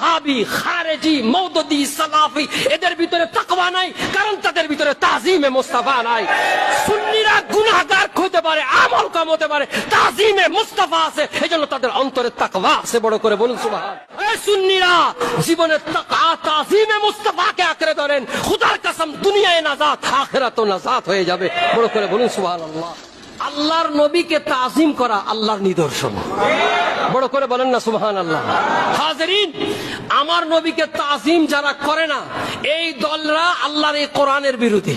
ওয়াহাবি, খারেজি, মওদুদি, সালাফি এদের ভিতরে তাকওয়া নাই, কারণ তাদের ভিতরে তাজিমে মুস্তাফা নাই। সুন্নিরা গুনাহগার হতে পারে, আমল কম হতে পারে, তাজিমে মুস্তাফা আছে, এজন্য তাদের অন্তরে তাকওয়া আছে। বড় করে বলুন সুবহান। এই সুন্নিরা জীবনে তাজিমে মুস্তাফাকে আঁকড়ে ধরেন, খোদার কসম দুনিয়ায় নাজাত, আখিরাতেও নাজাত হয়ে যাবে। বড় করে বলুন সুবহানাল্লাহ। আল্লাহর নবীকে তাজিম করা আল্লাহর নিদর্শন। বড় করে বলেন না সুবহানাল্লাহ। হাজিরিন, আমার নবীকে তাজিম যারা করে না, এই দলরা আল্লাহর এই কোরআনের বিরোধী।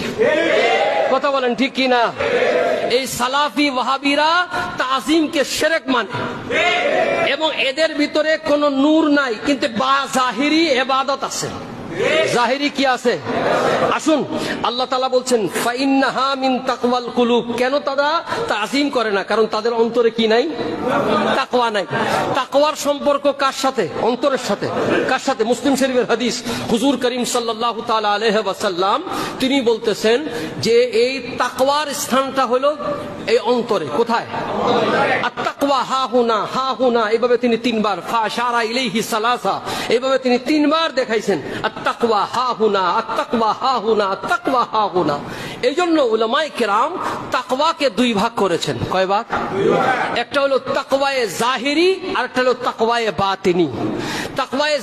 কথা বলেন ঠিক কি না? এই সালাফি ওয়াহাবিরা তাজিমকে শিরক মানে, এবং এদের ভিতরে কোনো নূর নাই, কিন্তু জাহিরি ইবাদত আছে। জাহিরি কি আছে? আসুন, আল্লাহ তাআলা বলছেন ফাইন্নাহা মিন তাকওয়াল কুলুব। কেন তারা তাজিম করে না? কারণ তাদের অন্তরে কি নাই? তাকওয়া নাই। তাকওয়ার সম্পর্ক কার সাথে? অন্তরের সাথে। কার সাথে? মুসলিম শরীফের হাদিস, হুজুর করিম সাল্লাল্লাহু তাআলা আলাইহি ওয়াসাল্লাম তিনি বলতেছেন যে এই তাকওয়ার স্থানটা হলো এই অন্তরে। কোথায়? আত-তাকওয়া হাহুনা, হাহুনা, এভাবে তিনি তিনবার, ফাশারা ইলাইহি সালাসা, এভাবে তিনি তিনবার দেখাইছেন আত-তাকওয়া হাহুনা, আত-তাকওয়া হাহুনা, আত-তাকওয়া হাহুনা। এইজন্য উলামায়ে কেরাম তাকওয়াকে দুই ভাগ করেছেন। কয় ভাগ? একটা হলো তাকওয়ায়ে জাহিরি, আর একটা হলো তাকওয়ায়ে বাতিনি। তাকওয়ায়ে